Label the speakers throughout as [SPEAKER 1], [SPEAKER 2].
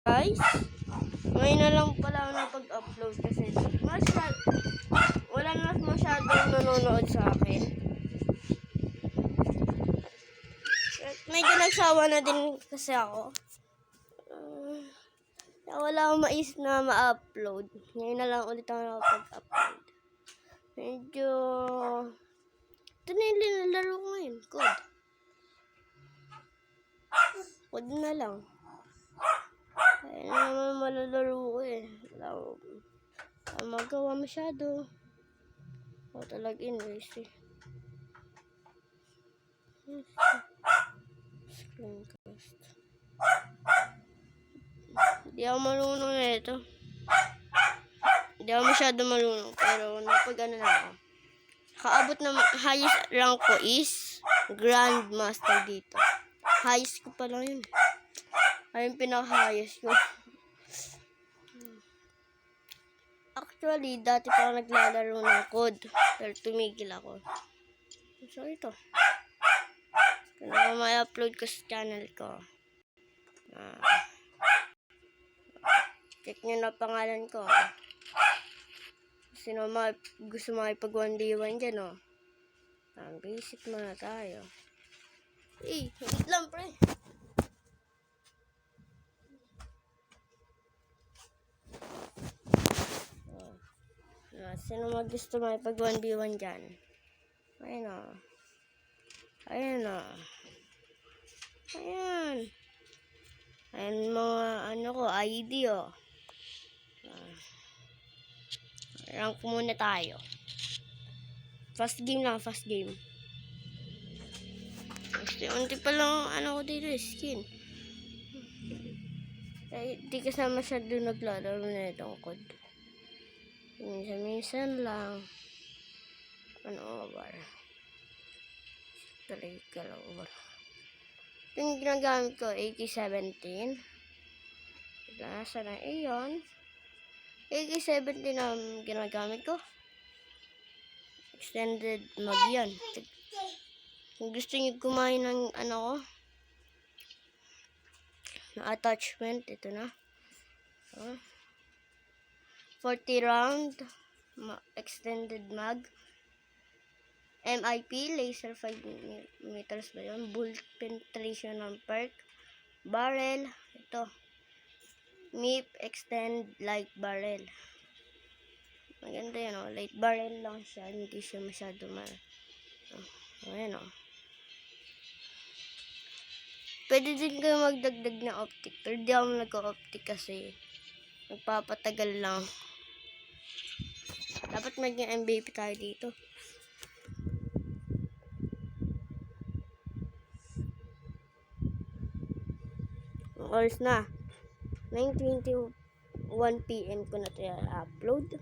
[SPEAKER 1] Guys, ngayon na lang pala ako napag-upload kasi wala na masyadong nanonood sa akin. Medyo nagsawa na din kasi ako. Wala akong maisip na ma-upload. Ngayon na lang ulit ako nakapag-upload. Medyo ito na yung linalaro ko ngayon. Code na lang. Ayun naman malalaro ko eh. Wala akong magawa masyado. Ako talaga English eh. Screencast. Hindi ako marunong na ito. Hindi ako masyado marunong. Pero napag-ano na ako. Kaabot na highest rank ko is Grandmaster dito. Highest ko pa lang yun. Ayun pinaka-highest ko. Actually, dati pa ako naglalaro ng code. Pero tumigil ako. So, ito. Ito na may upload ko sa channel ko. Check nyo na pangalan ko. Sino gusto makipag 1v1 dyan, oh. Basic muna tayo. Wait lang, pre. Sino gusto makipag 1v1 dyan? Ayun, oh. Ayan, oh. Ayan. Ayan mga ko, ID, oh. Rank muna tayo. First game lang, first game. Unti pa lang ko dito, skin. Di kasama siya doon naglalaro na itong code. Minsan lang. Over. Talaga over. Yung ginagamit ko, AK-17. Nasa na iyon. AK-17 ang ginagamit ko. Extended mag yan. Kung gusto nyo kumain ng na attachment, ito na. 40 round extended mag. MIP, laser 5 meters ba yun? Bullet penetration ng perk. Barrel, ito. MIP, extend light barrel. Maganda yan, oh. Light barrel lang siya. Hindi siya masyado ayan, oh. Pwede din kayo magdagdag na optic. Pero di ako nag-optic kasi magpapatagal lang. Dapat maging MVP tayo dito. Oras na. 9:21 PM ko na ito upload.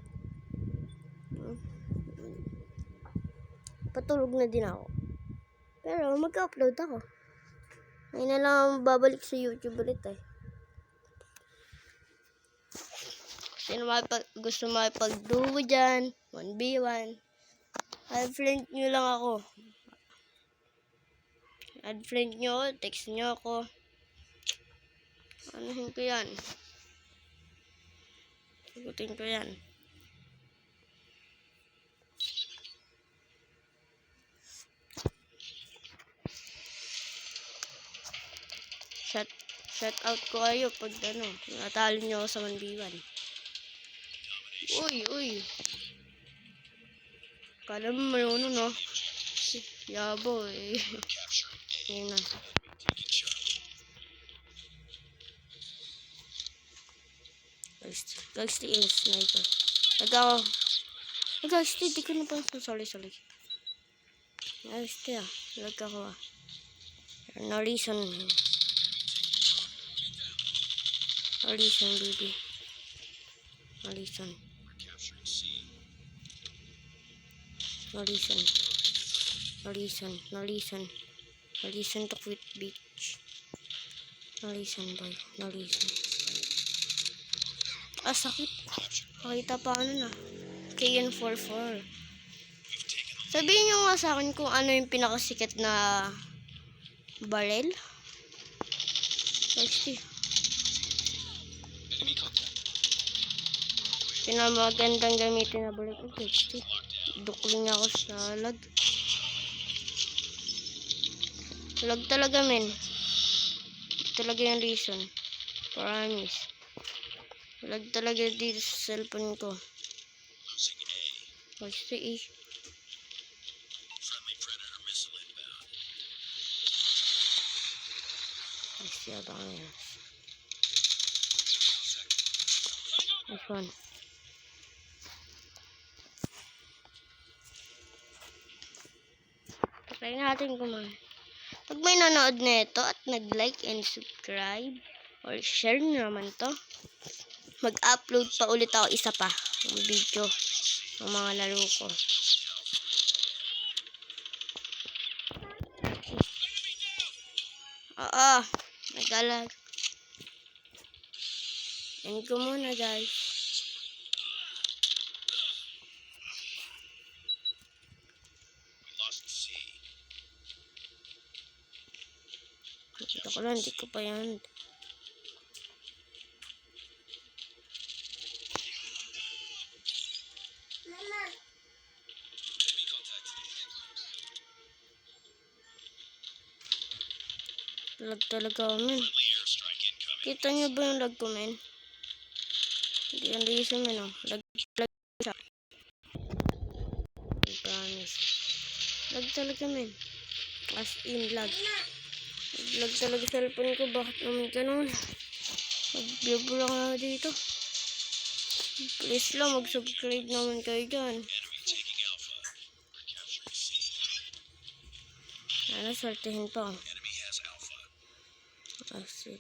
[SPEAKER 1] Patulog na din ako. Pero mag-upload ako. Ngayon na lang babalik sa YouTube ulit eh. Sino gusto makipag-duo dyan, 1v1. Add friend nyo lang ako. Add friend nyo, text nyo ako. Anuhin ko yan. Sagutin ko yan. Shout out ko kayo pag natalo nyo ako sa 1v1. Uy. Kala mo marunong, no? Yabo eh. Yan na. Guys, the sniper. Guys, di ko na pa. Sorry. Guys, lag ako. No reason, baby. No reason. No reason to quit, bitch. No reason, boy. No reason. Sakit. Pakita pa na. KN44. Sabihin nyo nga sa akin kung ano yung pinakasikat na barrel. Pinakamagandang gamitin na balik. Okay, dukling ako sa lag. Lag talaga, men. Talaga yung reason. Promise. Lag talaga dito sa cellphone ko. Basta eh. Basta abang yan. Nice one. Try natin kumain. Pag may nanood na ito at nag-like and subscribe or share naman to, mag-upload pa ulit ako isa pa ng video ng mga laro ko. Oo, nag-alag. End ko muna, guys. Ito ko lang, hindi ko pa yan. Lag talaga ako, men. Kita niyo ba yung lag ko, men? Hindi yung reason, men, oh. Lag siya. I promise. Lag talaga, men. As in, lag. Lag talaga cellphone ko. Bakit naman ganun? Mag-view lang ako dito. Please lang, mag-subscribe naman kayo dyan. Ano, sortihin pa. Kasi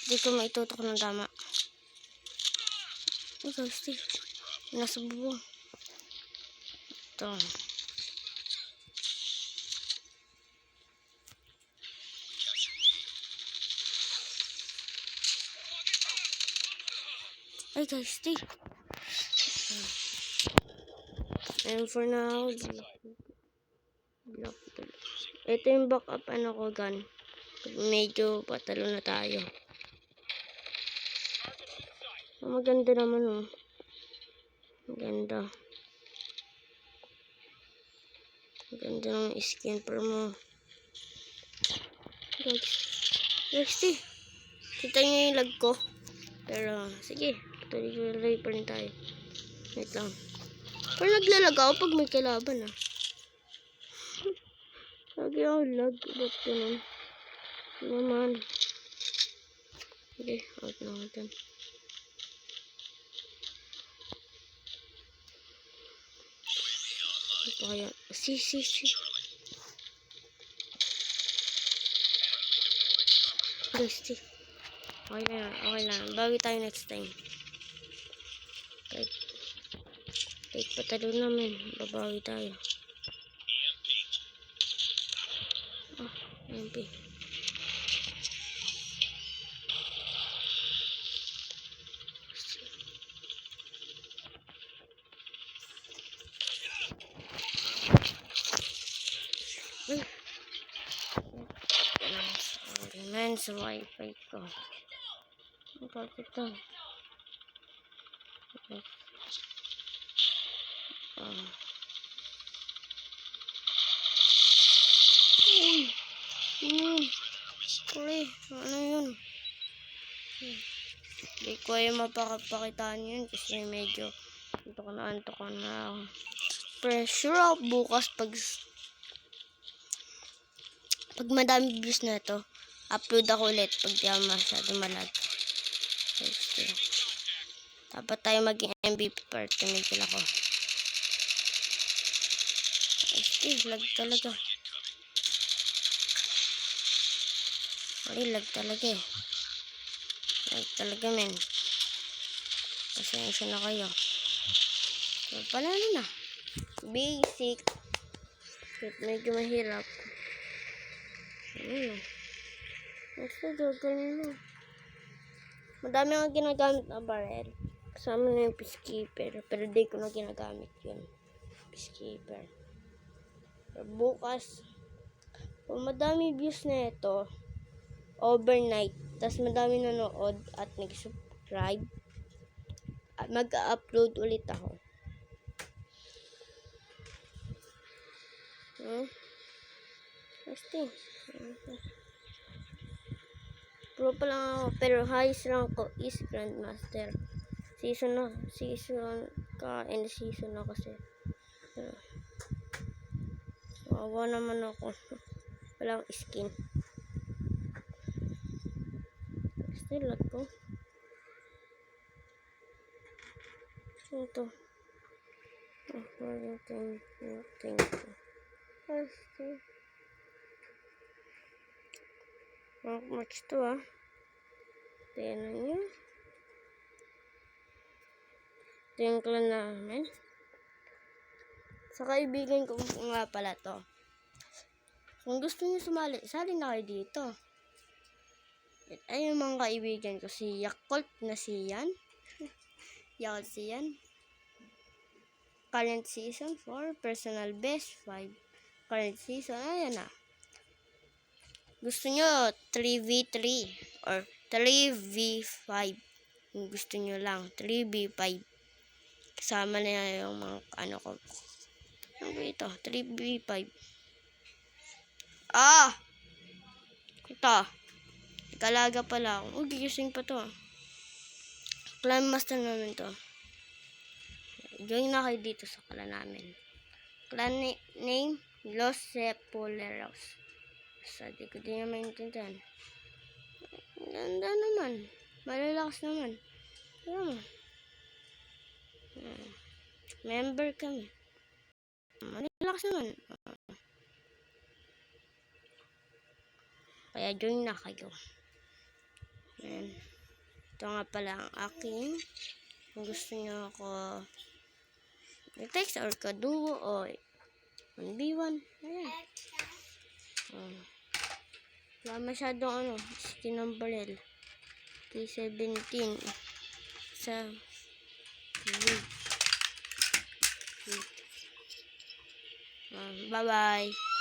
[SPEAKER 1] hindi ko maitutok ng tama. Ay, guys, nasa bubong. Ito. Ay, guys, and for now, block. Ito yung backup ano ko gun. Medyo patalo na tayo. Maganda naman, oh. Maganda. Maganda ng skin per mo. Guys, kita nyo yung lag ko. Pero, sige. Tuloy pa rin tayo. Wait lang. Pero naglalag ako pag may kalaban, ah. Lagi ako lag. Ba't ganun? Naman. Okay, out na natin. Ito kaya. Si. Guys, Okay lang. Bawi tayo next time. Kahit patalo namin. Babawi tayo. MP. Sorry man sa wifi ko. Bakit ito? Ano yun? Hindi ko ay mapakapakitaan yun kasi medyo antok na ako. Pressure ako bukas pag madami views na to, upload ako ulit pag di ako masyado malag. Dapat tayo maging MVP para tumigil ako. Lag talaga. Lag talaga eh. Lag talaga, men. Pasensya na kayo. So, panalo na. Basic. Medyo mahirap. Basta gagawin mo. Madami akong ginagamit na barrel. Kasama na yung peacekeeper. Pero di ko na ginagamit yun. Peacekeeper. Pero bukas, kung madami views na ito, overnight tas madami nanood at nag-subscribe, at mag-upload ulit ako. Basta. Pro pa lang ako, pero highest rank ko is Grandmaster. Season end season na kasi. Wawa naman ako. Walang skin. Still ako. Ito. Thank you. Match to Tingnan nyo. Ito yung clan namin. Sa kaibigan ko nga pala to. Kung gusto nyo sumali, sali na kayo dito. Ay, yung mga kaibigan ko, si Yakult na siyan. Yakult siyan. Current season 4, personal best 5. Current season, ayan na. Gusto nyo 3v3 or 3v5. Kung gusto nyo lang 3v5. Kasama na yung mga ano ko. Ano ba ito? 3v5. Ito. Kalaga pala ako. Gigising pa to. Clan master namin to. Join na kayo dito sa clan namin. Clan name Los Sepoleros. Sa di ko din naman maintindihan. Ganda naman. Malalakas naman. Member kami. Malalakas naman. Kaya join na kayo. Ayan. Ito nga pala ang aking. Kung gusto nyo ako i-text or kaduo o 1v1. Ayan. Wala masyadong skin ng barrel. T17 sa bye bye.